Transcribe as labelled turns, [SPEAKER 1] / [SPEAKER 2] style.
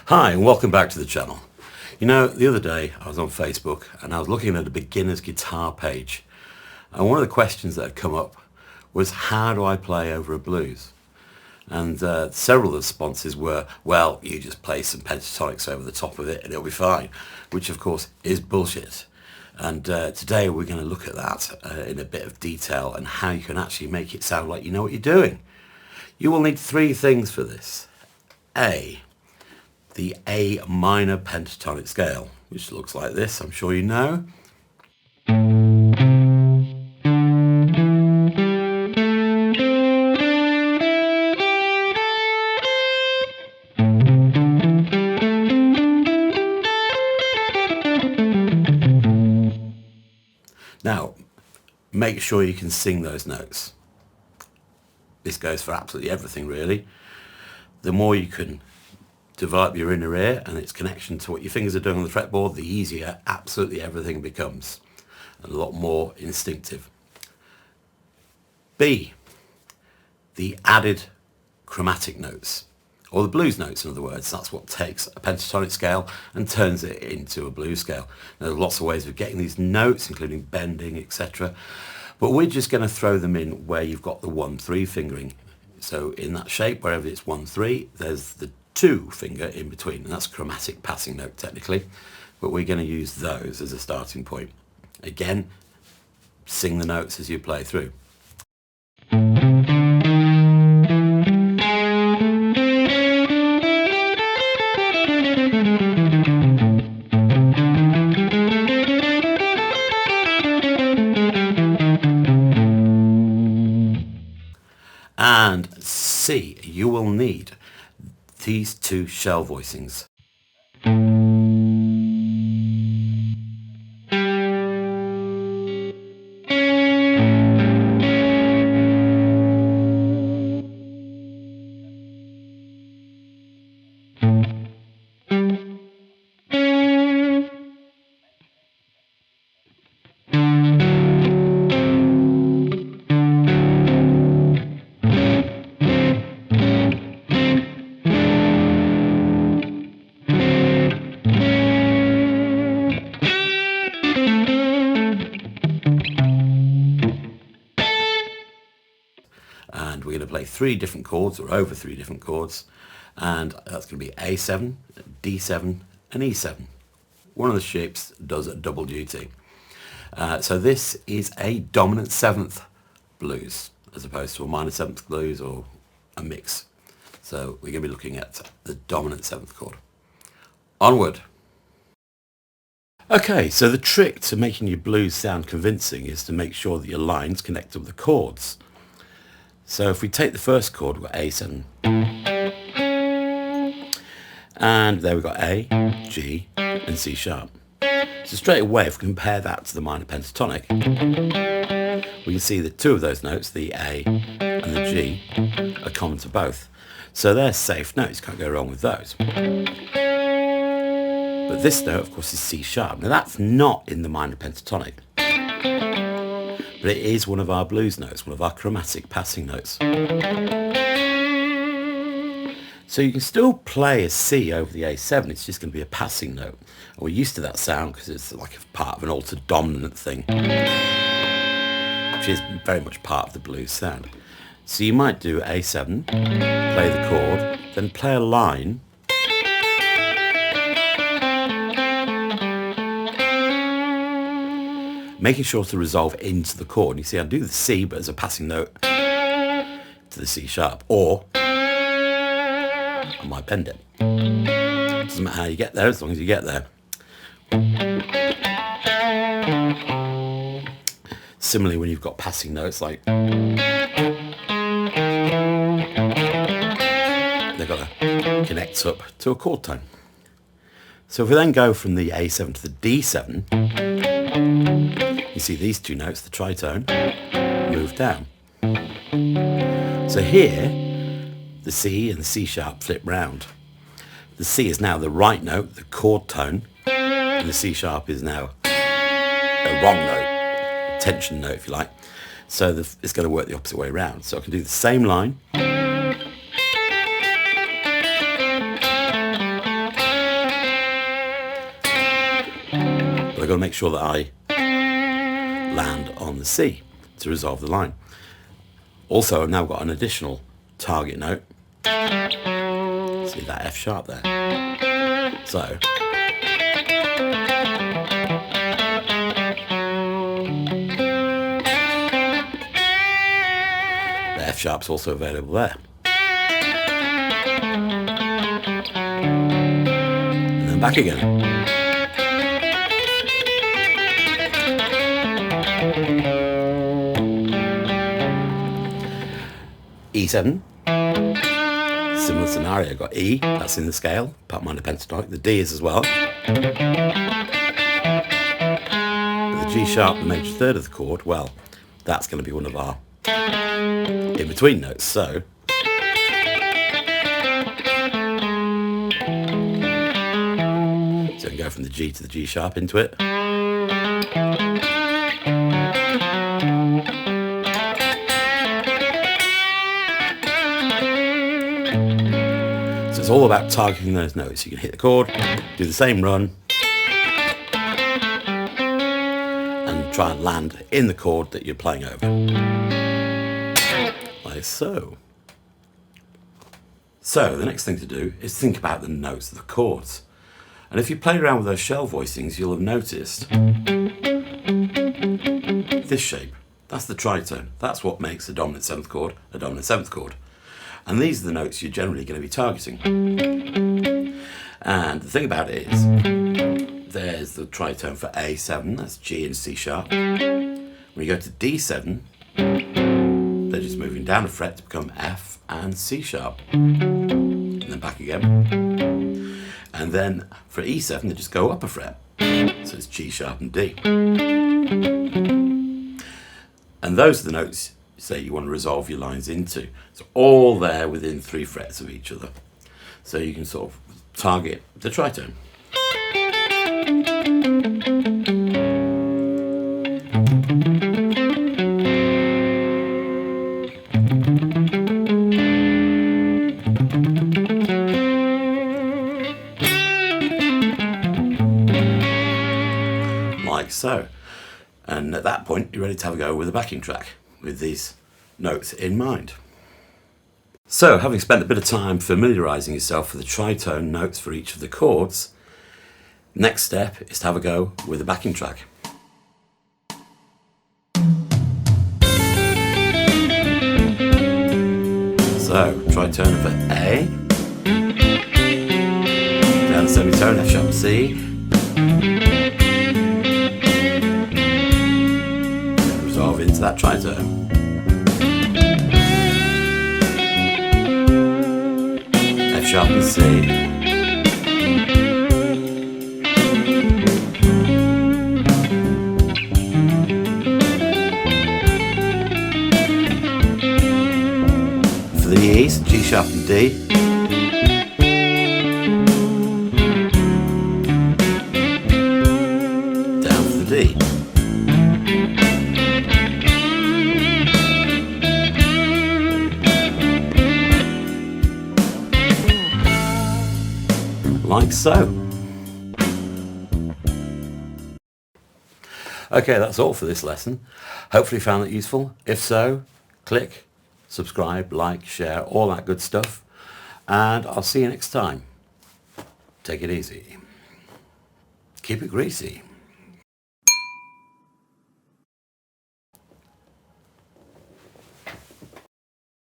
[SPEAKER 1] Hi and welcome back to the channel. You know, the other day I was on Facebook and I was looking at a beginner's guitar page, and one of the questions that had come up was, how do I play over a blues? And several of the responses were, well, you just play some pentatonics over the top of it and it'll be fine, which of course is bullshit. And today we're going to look at that in a bit of detail and how you can actually make it sound like you know what you're doing. You will need three things for this. A, the A minor pentatonic scale, which looks like this, I'm sure you know. Now, make sure you can sing those notes. This goes for absolutely everything, really. The more you can develop your inner ear and its connection to what your fingers are doing on the fretboard, the easier absolutely everything becomes, and a lot more instinctive. B, the added chromatic notes, or the blues notes, in other words. That's what takes a pentatonic scale and turns it into a blues scale. Now, there's lots of ways of getting these notes, including bending, etc. But we're just going to throw them in where you've got the 1-3 fingering. So in that shape, wherever it's 1-3, there's the 2 finger in between, and that's chromatic passing note technically, but we're going to use those as a starting point. Again, sing the notes as you play through. And C, you will need these two shell voicings. And we're going to play 3 different chords, or over 3 different chords, and that's going to be A7, D7 and E7. One of the shapes does a double duty. So this is a dominant 7th blues as opposed to a minor 7th blues or a mix. So we're going to be looking at the dominant 7th chord. Onward. Okay, so the trick to making your blues sound convincing is to make sure that your lines connect with the chords. So if we take the first chord, we've got A7, and there we've got A, G and C sharp. So straight away, if we compare that to the minor pentatonic, we can see that 2 of those notes, the A and the G, are common to both. So they're safe notes, can't go wrong with those. But this note, of course, is C sharp. Now that's not in the minor pentatonic, but it is one of our blues notes, one of our chromatic passing notes. So you can still play a C over the A7, it's just going to be a passing note. And we're used to that sound because it's like a part of an altered dominant thing, which is very much part of the blues sound. So you might do A7, play the chord, then play a line, making sure to resolve into the chord. And you see I do the C but as a passing note to the C sharp, or I might bend it. Doesn't matter how you get there as long as you get there. Similarly, when you've got passing notes, like they've got to connect up to a chord tone. So if we then go from the A7 to the D7, you see these 2 notes, the tritone, move down. So here, the C and the C sharp flip round. The C is now the right note, the chord tone, and the C sharp is now a wrong note, a tension note if you like. So it's going to work the opposite way around. So I can do the same line, got to make sure that I land on the C to resolve the line. Also, I've now got an additional target note. See that F sharp there? So the F sharp's also available there. And then back again. E7, similar scenario, got E, that's in the scale, part minor pentatonic, the D is as well. But the G sharp, the major third of the chord, well, that's going to be one of our in-between notes, so we can go from the G to the G sharp into it. So it's all about targeting those notes. You can hit the chord, do the same run, and try and land in the chord that you're playing over. Like so. So the next thing to do is think about the notes of the chords. And if you played around with those shell voicings, you'll have noticed this shape. That's the tritone. That's what makes a dominant seventh chord a dominant seventh chord. And these are the notes you're generally going to be targeting. And the thing about it is, there's the tritone for A7, that's G and C sharp. When you go to D7, they're just moving down a fret to become F and C sharp. And then back again. And then for E7, they just go up a fret. So it's G sharp and D. And those are the notes, say, you want to resolve your lines into. So all there within 3 frets of each other. So you can sort of target the tritone. Like so. And at that point, you're ready to have a go with a backing track with these notes in mind. So, having spent a bit of time familiarising yourself with the tritone notes for each of the chords, next step is to have a go with a backing track. So, tritone for A, down the semitone, F sharp C, resolve into that tritone. F sharp and C. For the E's, G sharp and D. Down for the D. Like so. Okay, that's all for this lesson. Hopefully you found it useful. If so, click, subscribe, like, share, all that good stuff. And I'll see you next time. Take it easy. Keep it greasy.